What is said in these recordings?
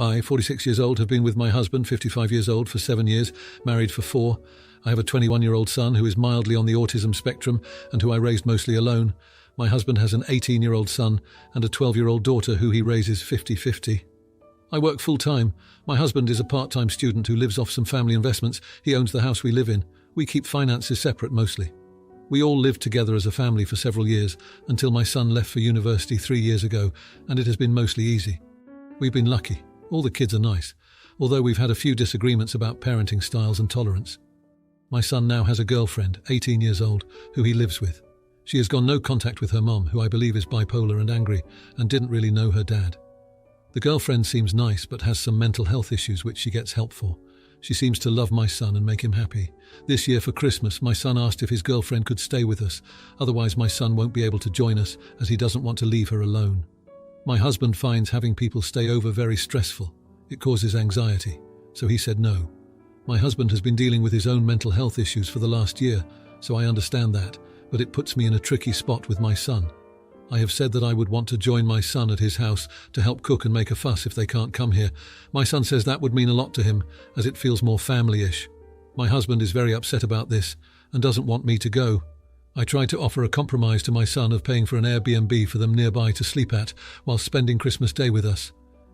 I, 46 years old, have been with my husband, 55 years old, for 7 years, married for 4. I have a 21-year-old son who is mildly on the autism spectrum and who I raised mostly alone. My husband has an 18-year-old son and a 12-year-old daughter who he raises 50-50. I work full-time. My husband is a part-time student who lives off some family investments. He owns the house we live in. We keep finances separate mostly. We all lived together as a family for several years until my son left for university 3 years ago, and it has been mostly easy. We've been lucky. All the kids are nice, although we've had a few disagreements about parenting styles and tolerance. My son now has a girlfriend, 18 years old, who he lives with. She has gone no contact with her mom, who I believe is bipolar and angry, and didn't really know her dad. The girlfriend seems nice but has some mental health issues which she gets help for. She seems to love my son and make him happy. This year for Christmas, my son asked if his girlfriend could stay with us, otherwise my son won't be able to join us as he doesn't want to leave her alone. My husband finds having people stay over very stressful. It causes anxiety, so he said no. My husband has been dealing with his own mental health issues for the last year, so I understand that, but it puts me in a tricky spot with my son. I have said that I would want to join my son at his house to help cook and make a fuss if they can't come here. My son says that would mean a lot to him, as it feels more family-ish. My husband is very upset about this and doesn't want me to go. I tried to offer a compromise to my son of paying for an Airbnb for them nearby to sleep at while spending Christmas Day with us,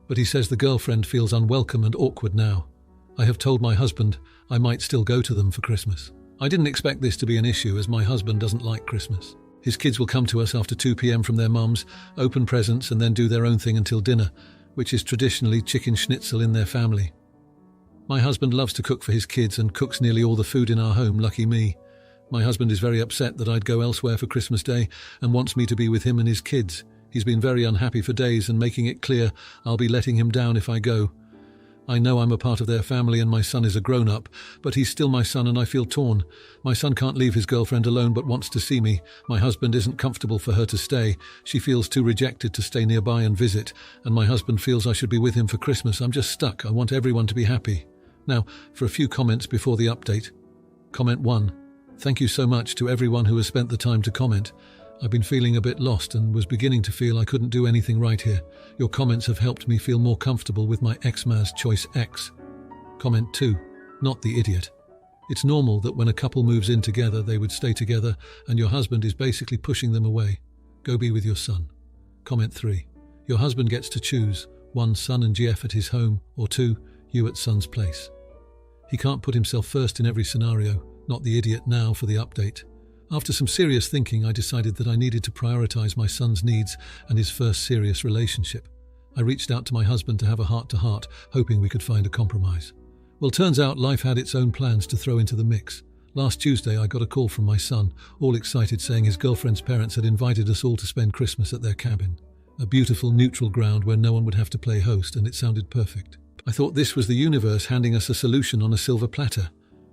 but he says the girlfriend feels unwelcome and awkward now. I have told my husband I might still go to them for Christmas. I didn't expect this to be an issue as my husband doesn't like Christmas. His kids will come to us after 2 p.m. from their mums, open presents and then do their own thing until dinner, which is traditionally chicken schnitzel in their family. My husband loves to cook for his kids and cooks nearly all the food in our home, lucky me. My husband is very upset that I'd go elsewhere for Christmas Day and wants me to be with him and his kids. He's been very unhappy for days and making it clear I'll be letting him down if I go. I know I'm a part of their family and my son is a grown-up, but he's still my son and I feel torn. My son can't leave his girlfriend alone but wants to see me. My husband isn't comfortable for her to stay. She feels too rejected to stay nearby and visit, and my husband feels I should be with him for Christmas. I'm just stuck. I want everyone to be happy. Now, for a few comments before the update. Comment 1. Thank you so much to everyone who has spent the time to comment. I've been feeling a bit lost and was beginning to feel I couldn't do anything right here. Your comments have helped me feel more comfortable with my Xmas Choice X. Comment 2. Not the idiot. It's normal that when a couple moves in together, they would stay together and your husband is basically pushing them away. Go be with your son. Comment 3. Your husband gets to choose 1. Son and GF at his home, or 2. You at son's place. He can't put himself first in every scenario. Not the idiot now for the update. After some serious thinking, I decided that I needed to prioritize my son's needs and his first serious relationship. I reached out to my husband to have a heart-to-heart, hoping we could find a compromise. Well, turns out life had its own plans to throw into the mix. Last Tuesday, I got a call from my son, all excited, saying his girlfriend's parents had invited us all to spend Christmas at their cabin. A beautiful, neutral ground where no one would have to play host, and it sounded perfect. I thought this was the universe handing us a solution on a silver platter.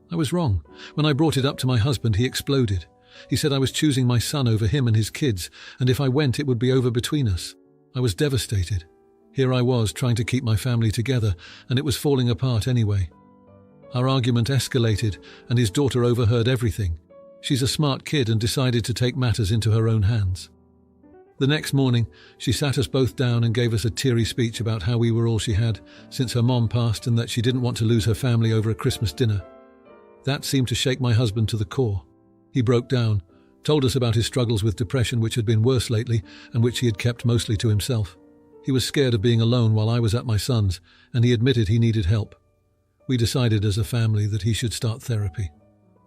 I was wrong. When I brought it up to my husband, he exploded. He said I was choosing my son over him and his kids, and if I went, it would be over between us. I was devastated. Here I was, trying to keep my family together, and it was falling apart anyway. Our argument escalated, and his daughter overheard everything. She's a smart kid and decided to take matters into her own hands. The next morning, she sat us both down and gave us a teary speech about how we were all she had since her mom passed and that she didn't want to lose her family over a Christmas dinner. That seemed to shake my husband to the core. He broke down, told us about his struggles with depression, which had been worse lately and which he had kept mostly to himself. He was scared of being alone while I was at my son's, and he admitted he needed help. We decided as a family that he should start therapy.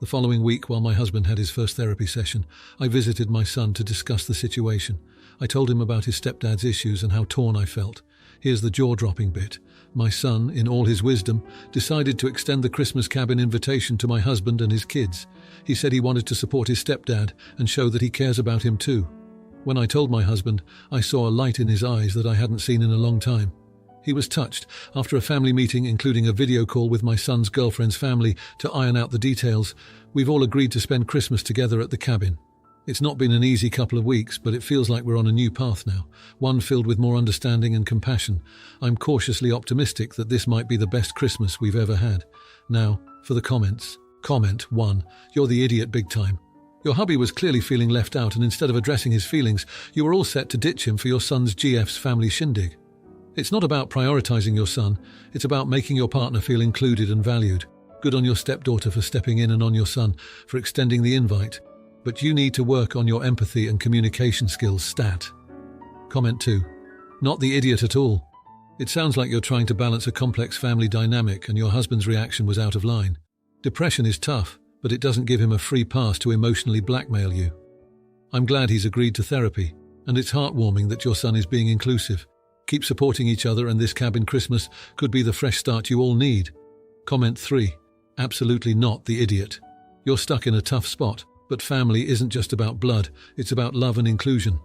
The following week, while my husband had his first therapy session, I visited my son to discuss the situation. I told him about his stepdad's issues and how torn I felt. Here's the jaw-dropping bit. My son, in all his wisdom, decided to extend the Christmas cabin invitation to my husband and his kids. He said he wanted to support his stepdad and show that he cares about him too. When I told my husband, I saw a light in his eyes that I hadn't seen in a long time. He was touched. After a family meeting, including a video call with my son's girlfriend's family to iron out the details, we've all agreed to spend Christmas together at the cabin. It's not been an easy couple of weeks, but it feels like we're on a new path now, one filled with more understanding and compassion. I'm cautiously optimistic that this might be the best Christmas we've ever had. Now, for the comments. Comment 1. You're the idiot big time. Your hubby was clearly feeling left out, and instead of addressing his feelings, you were all set to ditch him for your son's GF's family shindig. It's not about prioritizing your son, it's about making your partner feel included and valued. Good on your stepdaughter for stepping in and on your son for extending the invite. But you need to work on your empathy and communication skills stat. Comment 2. Not the idiot at all. It sounds like you're trying to balance a complex family dynamic and your husband's reaction was out of line. Depression is tough, but it doesn't give him a free pass to emotionally blackmail you. I'm glad he's agreed to therapy, and it's heartwarming that your son is being inclusive. Keep supporting each other, and this cabin Christmas could be the fresh start you all need. Comment 3. Absolutely not the idiot. You're stuck in a tough spot, but family isn't just about blood, it's about love and inclusion.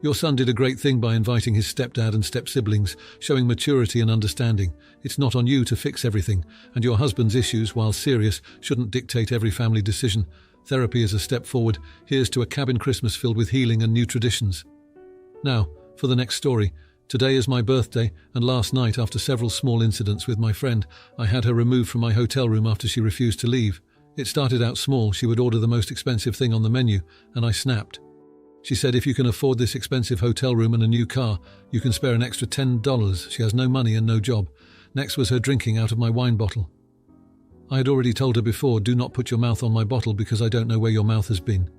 Your son did a great thing by inviting his stepdad and step-siblings, showing maturity and understanding. It's not on you to fix everything, and your husband's issues, while serious, shouldn't dictate every family decision. Therapy is a step forward. Here's to a cabin Christmas filled with healing and new traditions. Now, for the next story. Today is my birthday, and last night, after several small incidents with my friend, I had her removed from my hotel room after she refused to leave. It started out small. She would order the most expensive thing on the menu, and I snapped. She said if you can afford this expensive hotel room and a new car, you can spare an extra $10. She has no money and no job. Next was her drinking out of my wine bottle. I had already told her before, do not put your mouth on my bottle because I don't know where your mouth has been.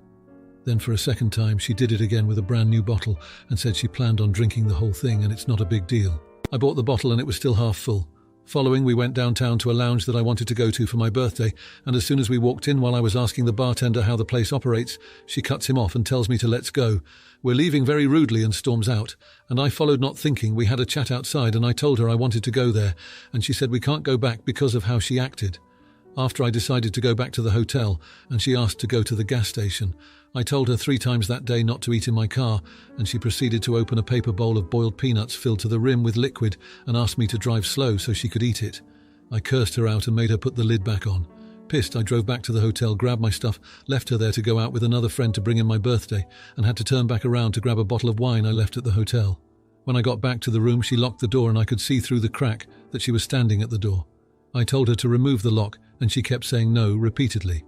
Then for a second time, she did it again with a brand new bottle and said she planned on drinking the whole thing and it's not a big deal. I bought the bottle and it was still half full. Following, we went downtown to a lounge that I wanted to go to for my birthday, and as soon as we walked in, while I was asking the bartender how the place operates, she cuts him off and tells me to let's go. We're leaving very rudely and storms out, and I followed not thinking. We had a chat outside and I told her I wanted to go there, and she said we can't go back because of how she acted. After I decided to go back to the hotel, and she asked to go to the gas station, I told her 3 times that day not to eat in my car, and she proceeded to open a paper bowl of boiled peanuts filled to the rim with liquid and asked me to drive slow so she could eat it. I cursed her out and made her put the lid back on. Pissed, I drove back to the hotel, grabbed my stuff, left her there to go out with another friend to bring in my birthday, and had to turn back around to grab a bottle of wine I left at the hotel. When I got back to the room, she locked the door and I could see through the crack that she was standing at the door. I told her to remove the lock, and she kept saying no repeatedly.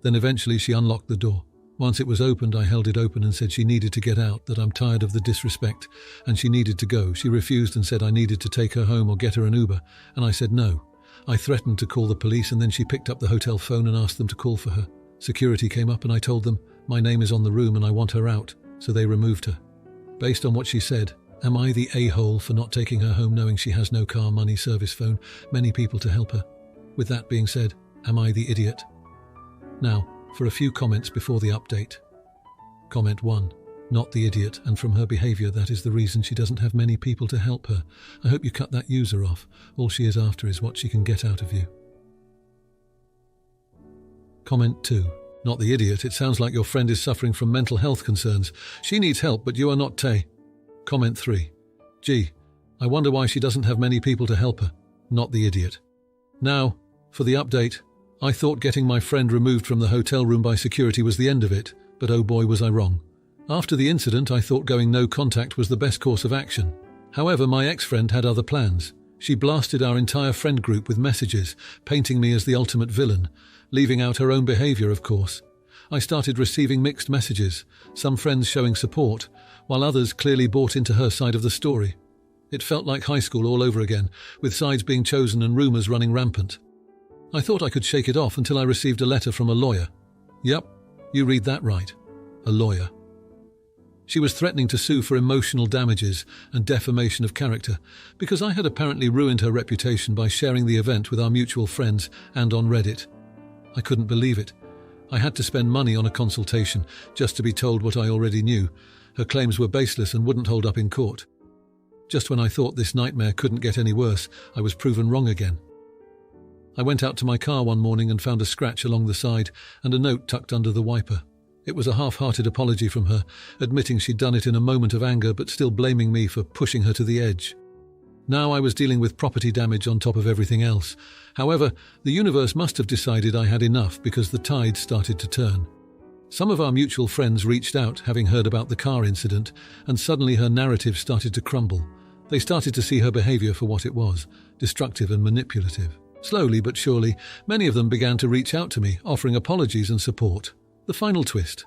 Then eventually she unlocked the door. Once it was opened, I held it open and said she needed to get out, that I'm tired of the disrespect, and she needed to go. She refused and said I needed to take her home or get her an Uber, and I said no. I threatened to call the police, and then she picked up the hotel phone and asked them to call for her. Security came up and I told them, my name is on the room and I want her out, so they removed her. Based on what she said, am I the a-hole for not taking her home knowing she has no car, money, service phone, many people to help her? With that being said, am I the idiot? Now, for a few comments before the update. Comment 1. Not the idiot, and from her behaviour that is the reason she doesn't have many people to help her. I hope you cut that user off. All she is after is what she can get out of you. Comment 2. Not the idiot, it sounds like your friend is suffering from mental health concerns. She needs help, but you are not Tay. Comment 3. Gee, I wonder why she doesn't have many people to help her. Not the idiot. Now, for the update. I thought getting my friend removed from the hotel room by security was the end of it, but oh boy was I wrong. After the incident, I thought going no contact was the best course of action. However, my ex-friend had other plans. She blasted our entire friend group with messages, painting me as the ultimate villain, leaving out her own behaviour, of course. I started receiving mixed messages, some friends showing support, while others clearly bought into her side of the story. It felt like high school all over again, with sides being chosen and rumours running rampant. I thought I could shake it off until I received a letter from a lawyer. Yep, you read that right. A lawyer. She was threatening to sue for emotional damages and defamation of character because I had apparently ruined her reputation by sharing the event with our mutual friends and on Reddit. I couldn't believe it. I had to spend money on a consultation just to be told what I already knew. Her claims were baseless and wouldn't hold up in court. Just when I thought this nightmare couldn't get any worse, I was proven wrong again. I went out to my car one morning and found a scratch along the side and a note tucked under the wiper. It was a half-hearted apology from her, admitting she'd done it in a moment of anger but still blaming me for pushing her to the edge. Now I was dealing with property damage on top of everything else. However, the universe must have decided I had enough because the tide started to turn. Some of our mutual friends reached out, having heard about the car incident, and suddenly her narrative started to crumble. They started to see her behaviour for what it was, destructive and manipulative. Slowly but surely, many of them began to reach out to me, offering apologies and support. The final twist.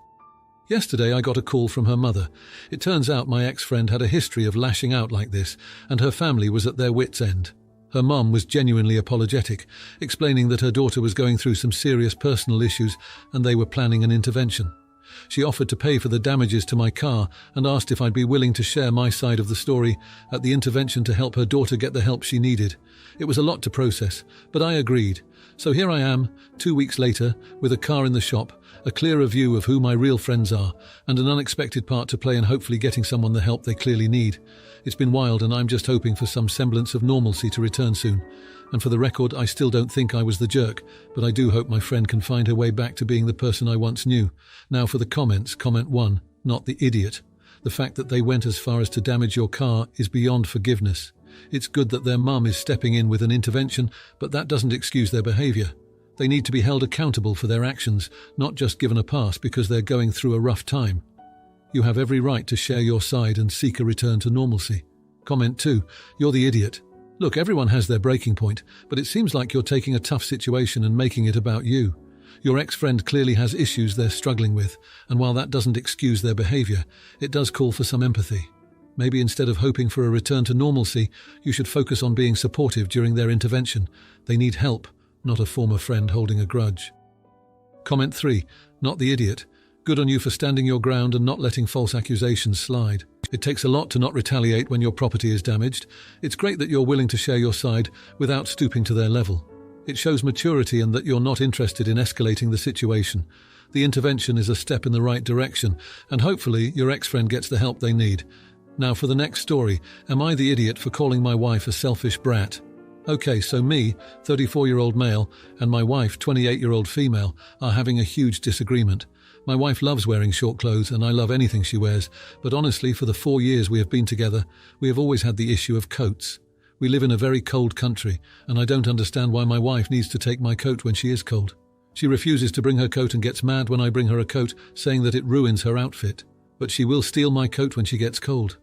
Yesterday I got a call from her mother. It turns out my ex-friend had a history of lashing out like this, and her family was at their wits' end. Her mum was genuinely apologetic, explaining that her daughter was going through some serious personal issues and they were planning an intervention. She offered to pay for the damages to my car and asked if I'd be willing to share my side of the story at the intervention to help her daughter get the help she needed. It was a lot to process, but I agreed. So here I am, 2 weeks later, with a car in the shop, a clearer view of who my real friends are, and an unexpected part to play in hopefully getting someone the help they clearly need. It's been wild and I'm just hoping for some semblance of normalcy to return soon. And for the record, I still don't think I was the jerk, but I do hope my friend can find her way back to being the person I once knew. Now for the comments. Comment 1, not the idiot. The fact that they went as far as to damage your car is beyond forgiveness. It's good that their mum is stepping in with an intervention, but that doesn't excuse their behaviour. They need to be held accountable for their actions, not just given a pass because they're going through a rough time. You have every right to share your side and seek a return to normalcy. Comment 2, you're the idiot. Look, everyone has their breaking point, but it seems like you're taking a tough situation and making it about you. Your ex-friend clearly has issues they're struggling with, and while that doesn't excuse their behaviour, it does call for some empathy. Maybe instead of hoping for a return to normalcy, you should focus on being supportive during their intervention. They need help, not a former friend holding a grudge. Comment 3, not the idiot. Good on you for standing your ground and not letting false accusations slide. It takes a lot to not retaliate when your property is damaged. It's great that you're willing to share your side without stooping to their level. It shows maturity and that you're not interested in escalating the situation. The intervention is a step in the right direction, and hopefully your ex-friend gets the help they need. Now for the next story. Am I the idiot for calling my wife a selfish brat? Okay, so me, 34-year-old male, and my wife, 28-year-old female, are having a huge disagreement. My wife loves wearing short clothes and I love anything she wears, but honestly, for the 4 years we have been together, we have always had the issue of coats. We live in a very cold country, and I don't understand why my wife needs to take my coat when she is cold. She refuses to bring her coat and gets mad when I bring her a coat, saying that it ruins her outfit. But she will steal my coat when she gets cold.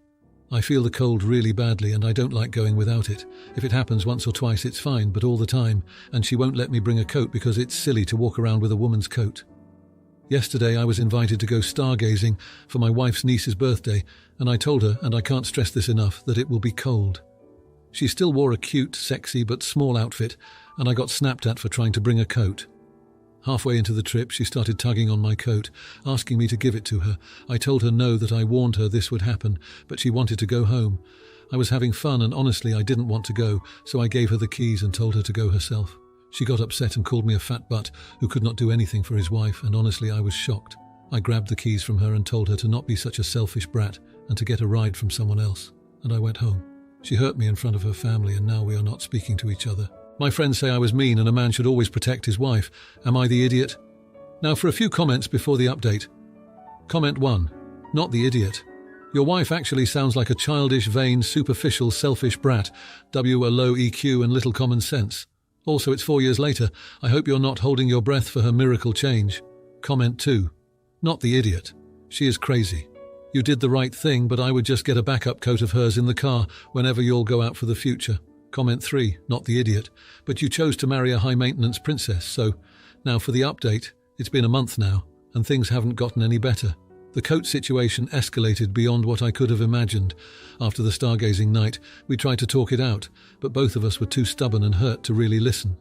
I feel the cold really badly and I don't like going without it. If it happens once or twice it's fine, but all the time, and she won't let me bring a coat because it's silly to walk around with a woman's coat. Yesterday I was invited to go stargazing for my wife's niece's birthday, and I told her, and I can't stress this enough, that it will be cold. She still wore a cute, sexy but small outfit, and I got snapped at for trying to bring a coat. Halfway into the trip, she started tugging on my coat, asking me to give it to her. I told her no, that I warned her this would happen, but she wanted to go home. I was having fun and honestly I didn't want to go, so I gave her the keys and told her to go herself. She got upset and called me a fat butt who could not do anything for his wife, and honestly I was shocked. I grabbed the keys from her and told her to not be such a selfish brat and to get a ride from someone else, and I went home. She hurt me in front of her family and now we are not speaking to each other. My friends say I was mean and a man should always protect his wife. Am I the idiot? Now for a few comments before the update. Comment 1. Not the idiot. Your wife actually sounds like a childish, vain, superficial, selfish brat. A low EQ and little common sense. Also, it's 4 years later. I hope you're not holding your breath for her miracle change. Comment 2. Not the idiot. She is crazy. You did the right thing, but I would just get a backup coat of hers in the car whenever you'll go out for the future. Comment 3, not the idiot, but you chose to marry a high-maintenance princess, so now for the update. It's been a month now, and things haven't gotten any better. The coat situation escalated beyond what I could have imagined. After the stargazing night, we tried to talk it out, but both of us were too stubborn and hurt to really listen.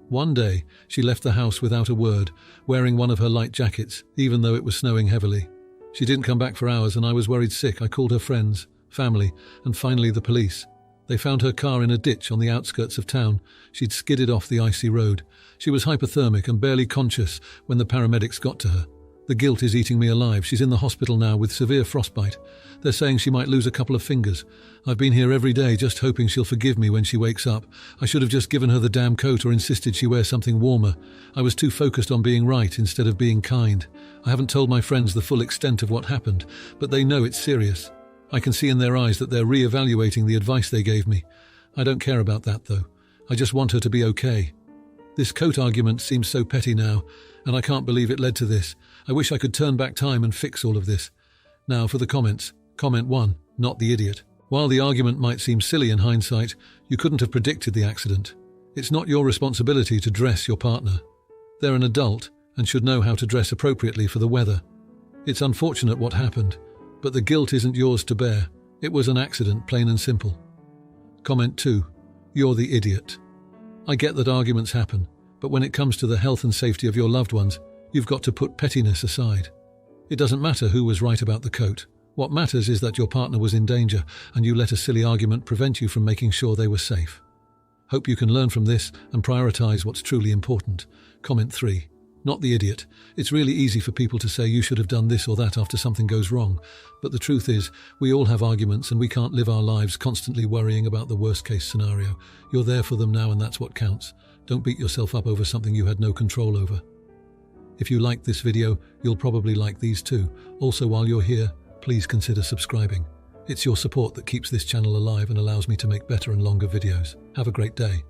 One day, she left the house without a word, wearing one of her light jackets, even though it was snowing heavily. She didn't come back for hours, and I was worried sick. I called her friends, family, and finally the police. They found her car in a ditch on the outskirts of town. She'd skidded off the icy road. She was hypothermic and barely conscious when the paramedics got to her. The guilt is eating me alive. She's in the hospital now with severe frostbite. They're saying she might lose a couple of fingers. I've been here every day just hoping she'll forgive me when she wakes up. I should have just given her the damn coat or insisted she wear something warmer. I was too focused on being right instead of being kind. I haven't told my friends the full extent of what happened, but they know it's serious. I can see in their eyes that they're re-evaluating the advice they gave me. I don't care about that, though. I just want her to be okay. This coat argument seems so petty now, and I can't believe it led to this. I wish I could turn back time and fix all of this. Now for the comments. Comment 1, not the idiot. While the argument might seem silly in hindsight, you couldn't have predicted the accident. It's not your responsibility to dress your partner. They're an adult and should know how to dress appropriately for the weather. It's unfortunate what happened, but the guilt isn't yours to bear. It was an accident, plain and simple. Comment 2. You're the idiot. I get that arguments happen, but when it comes to the health and safety of your loved ones, you've got to put pettiness aside. It doesn't matter who was right about the coat. What matters is that your partner was in danger and you let a silly argument prevent you from making sure they were safe. Hope you can learn from this and prioritize what's truly important. Comment 3. Not the idiot. It's really easy for people to say you should have done this or that after something goes wrong. But the truth is, we all have arguments and we can't live our lives constantly worrying about the worst case scenario. You're there for them now and that's what counts. Don't beat yourself up over something you had no control over. If you liked this video, you'll probably like these too. Also, while you're here, please consider subscribing. It's your support that keeps this channel alive and allows me to make better and longer videos. Have a great day.